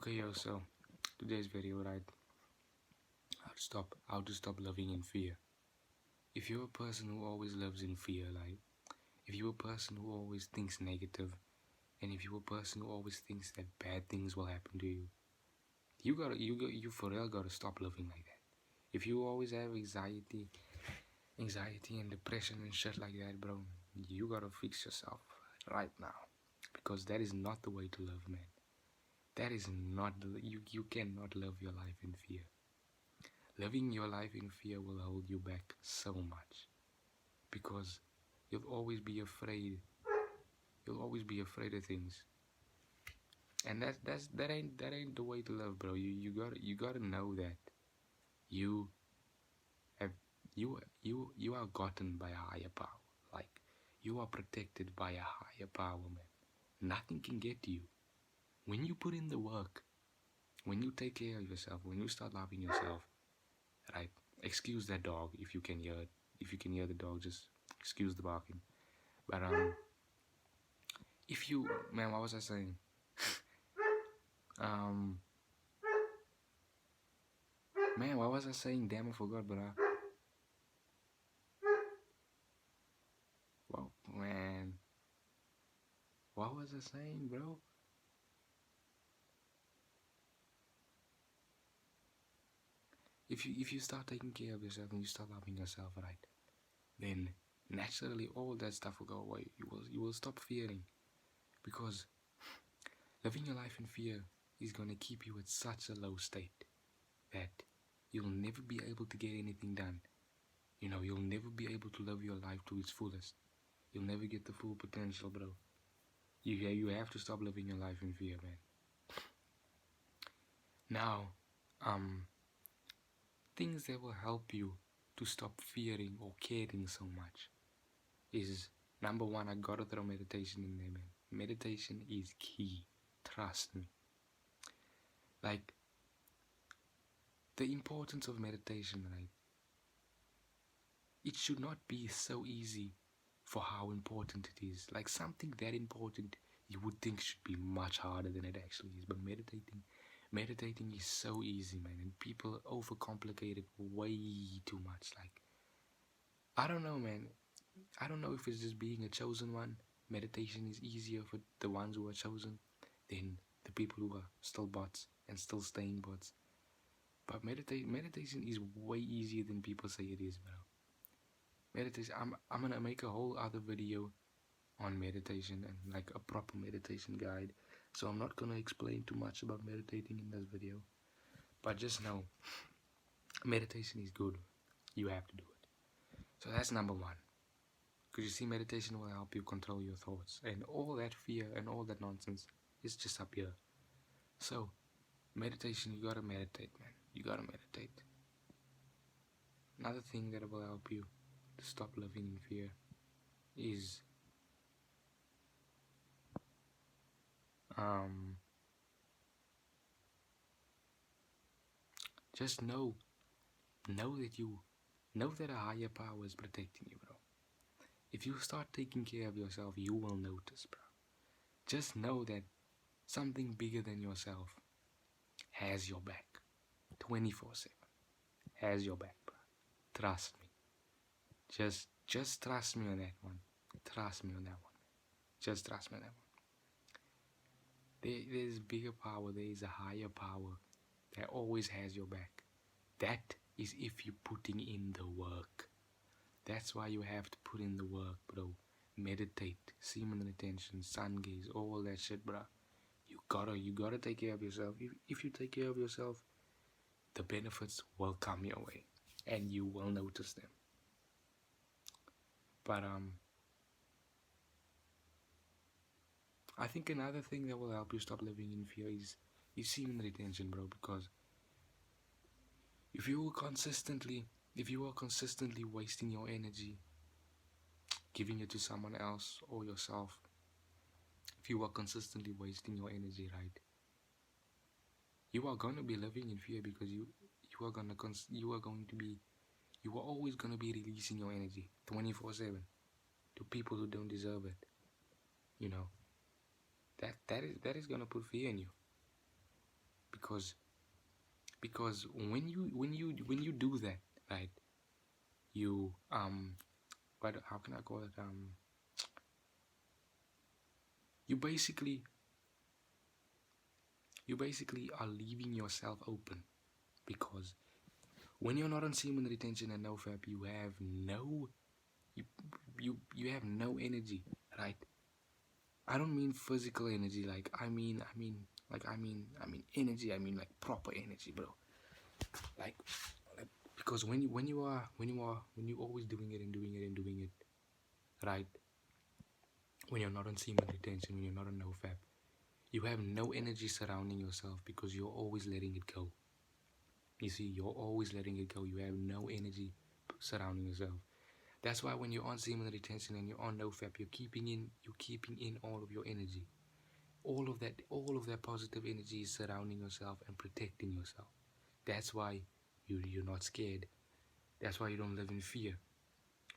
Okay, yo, so today's video, right? How to stop living in fear. If you're a person who always lives in fear, like if you're a person who always thinks negative, and if you're a person who always thinks that bad things will happen to you, you for real gotta stop living like that. If you always have anxiety and depression and shit like that, bro, you gotta fix yourself right now, because that is not the way to live, man. That is not you cannot live your life in fear. Living your life in fear will hold you back so much, because you'll always be afraid. You'll always be afraid of things, and that ain't the way to live, bro. You gotta know that you have you are gotten by a higher power. Like, you are protected by a higher power, man. Nothing can get you when you put in the work. When you take care of yourself, when you start loving yourself, right? Excuse that dog if you can hear it. If you can hear the dog, just excuse the barking. But if you, man, what was I saying? Um, man, what was I saying? Damn, I forgot. But well, man, what was I saying, bro? If you start taking care of yourself and you start loving yourself, right, then naturally all that stuff will go away. You will stop fearing, because living your life in fear is gonna keep you at such a low state that you'll never be able to get anything done. You'll never be able to live your life to its fullest. You'll never get the full potential, bro. You have to stop living your life in fear, man. Now, things that will help you to stop fearing or caring so much is, number one, I gotta throw meditation in there, man. Meditation is key. Trust me. Like, the importance of meditation, right? It should not be so easy for how important it is. Like, something that important you would think should be much harder than it actually is. But meditating is so easy, man, and people overcomplicate it way too much. Like, I don't know, man. I don't know if it's just being a chosen one. Meditation is easier for the ones who are chosen than the people who are still bots and still staying bots. But meditation is way easier than people say it is, bro. Meditation. I'm gonna make a whole other video on meditation and like a proper meditation guide. So I'm not gonna explain too much about meditating in this video. But just know, meditation is good. You have to do it. So that's number one. Because you see, meditation will help you control your thoughts. And all that fear and all that nonsense is just up here. So, meditation, you gotta meditate, man. You gotta meditate. Another thing that will help you to stop living in fear is just know that a higher power is protecting you, bro. If you start taking care of yourself, you will notice, bro. Just know that something bigger than yourself has your back 24/7. Has your back, bro. Trust me. Just trust me on that one. Trust me on that one. Just trust me on that one. There's bigger power. There is a higher power that always has your back. That is if you're putting in the work. That's why you have to put in the work, bro. Meditate, semen retention, sun gaze, all that shit, bro. You gotta take care of yourself. If you take care of yourself, the benefits will come your way, and you will notice them. But I think another thing that will help you stop living in fear is semen retention, bro. Because if you are consistently wasting your energy, giving it to someone else or yourself, if you are consistently wasting your energy, right, you are gonna be living in fear, because you are always gonna be releasing your energy 24/7 to people who don't deserve it. That is gonna put fear in you. because when you do that, right, you what how can I call it, you basically are leaving yourself open, because when you're not on semen retention and no fap, you have no you you have no energy, right? I don't mean physical energy, like I mean energy. I mean like proper energy, bro. Like, because when you always doing it and doing it and doing it, right? When you're not on semen retention, when you're not on no fap, you have no energy surrounding yourself because you're always letting it go. You see, you're always letting it go. You have no energy surrounding yourself. That's why when you're on semen retention and you're on no fap, you're keeping in all of your energy. All of that positive energy is surrounding yourself and protecting yourself. That's why you're not scared. That's why you don't live in fear.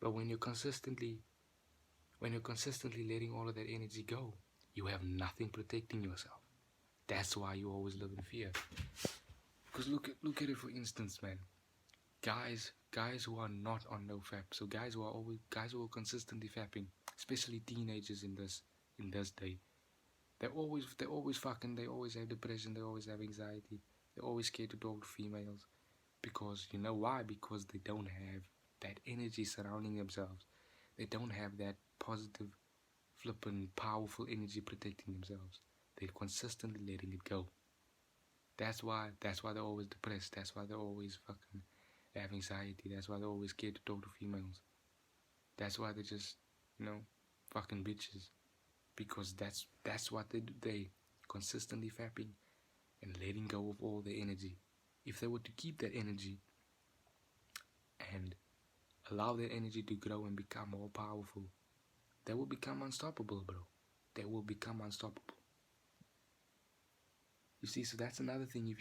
But when you're consistently letting all of that energy go, you have nothing protecting yourself. That's why you always live in fear. Because look at it, for instance, man. Guys who are not on no fap, so guys who are consistently fapping, especially teenagers in this day, they always have depression, they always have anxiety, they're always scared to talk to females, because you know why? Because they don't have that energy surrounding themselves. They don't have that positive, flippin', powerful energy protecting themselves. They're consistently letting it go. That's why they're always depressed. That's why they're always fucking have anxiety. That's why they're always scared to talk to females. That's why they're just, fucking bitches. Because that's what they do. They consistently fapping and letting go of all their energy. If they were to keep that energy and allow that energy to grow and become more powerful, they will become unstoppable, bro. They will become unstoppable. You see, so that's another thing. If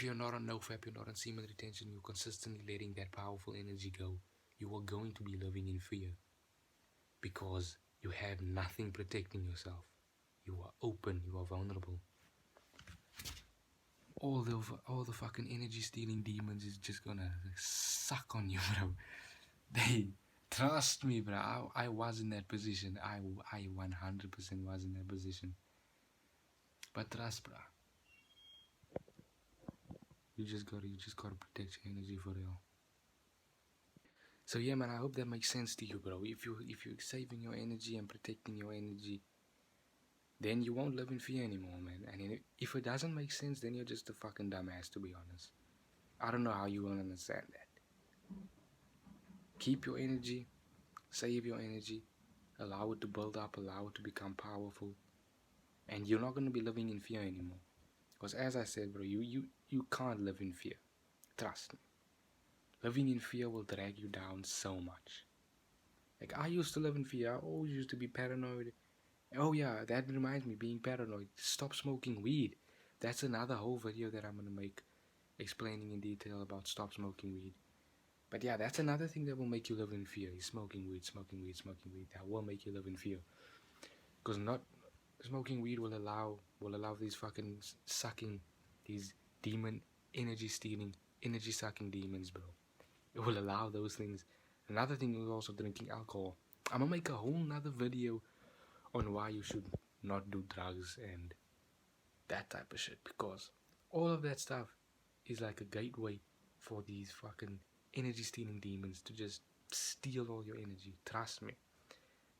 you're not on no fap, you're not on semen retention, you're consistently letting that powerful energy go, you are going to be living in fear, because you have nothing protecting yourself. You are open, you are vulnerable. All the fucking energy stealing demons is just gonna suck on you, bro. They trust me, bro. I was in that position. I 100% was in that position. But trust, bro. You just gotta protect your energy for real. So yeah, man, I hope that makes sense to you, bro. If you're saving your energy and protecting your energy, then you won't live in fear anymore, man. And if it doesn't make sense, then you're just a fucking dumbass, to be honest. I don't know how you won't understand that. Keep your energy, save your energy, allow it to build up, allow it to become powerful, and you're not gonna be living in fear anymore. Because as I said, bro, you can't live in fear. Trust me. Living in fear will drag you down so much. Like, I used to live in fear. I always used to be paranoid. Oh yeah, that reminds me, being paranoid. Stop smoking weed. That's another whole video that I'm gonna make, explaining in detail about stop smoking weed. But yeah, that's another thing that will make you live in fear, is smoking weed. That will make you live in fear. Because not smoking weed will allow these fucking these demon energy stealing, energy sucking demons, bro. It will allow those things. Another thing is also drinking alcohol. I'm gonna make a whole nother video on why you should not do drugs and that type of shit, because all of that stuff is like a gateway for these fucking energy stealing demons to just steal all your energy. Trust me.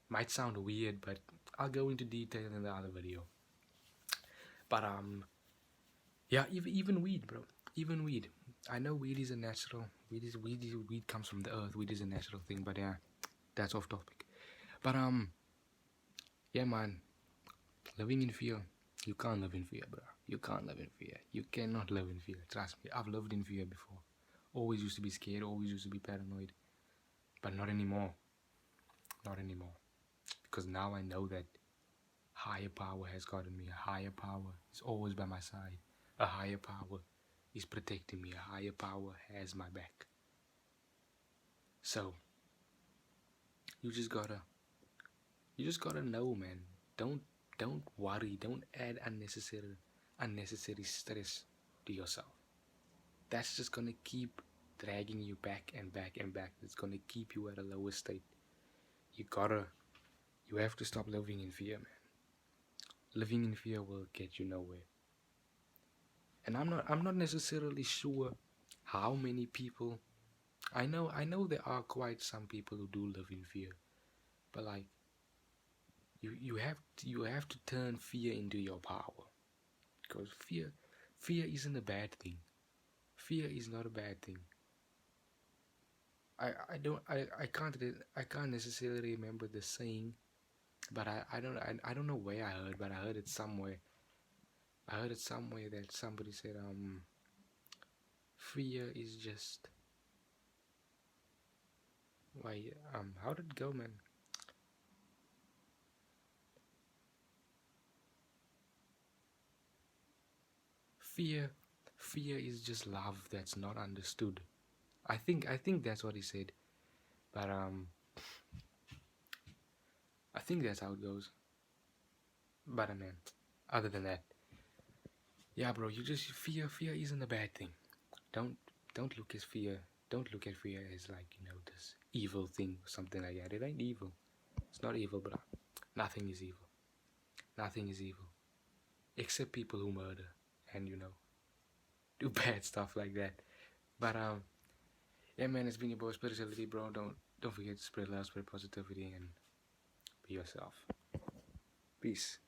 Might sound weird, but I'll go into detail in the other video. But yeah, even weed, bro. Even weed. I know weed is a natural. Weed comes from the earth. Weed is a natural thing. But yeah, that's off topic. But yeah, man. Living in fear. You can't live in fear, bro. You can't live in fear. You cannot live in fear. Trust me. I've lived in fear before. Always used to be scared. Always used to be paranoid. But not anymore. Not anymore. Because now I know that higher power has gotten me. A higher power is always by my side. A higher power is protecting me. A higher power has my back. So you just gotta know, man. Don't Don't worry. Don't add unnecessary stress to yourself. That's just gonna keep dragging you back and back and back. It's gonna keep you at a lower state. You have to stop living in fear, man. Living in fear will get you nowhere. And I'm not necessarily sure how many people. I know there are quite some people who do live in fear, but like you have to turn fear into your power, because fear isn't a bad thing. Fear is not a bad thing. I can't necessarily remember the saying, but I don't know where I heard, but I heard it somewhere. I heard it somewhere that somebody said fear is just, why, how did it go, man? Fear is just love that's not understood. I think that's what he said, but I think that's how it goes. But man, other than that, yeah, bro, you just fear isn't a bad thing. Don't don't look at fear. Don't look at fear as like this evil thing or something like that. It ain't evil. It's not evil, bro. Nothing is evil. Nothing is evil except people who murder and do bad stuff like that. But yeah, man, it's been your boy Spirituality, bro. Don't forget to spread love, spread positivity, and be yourself. Peace.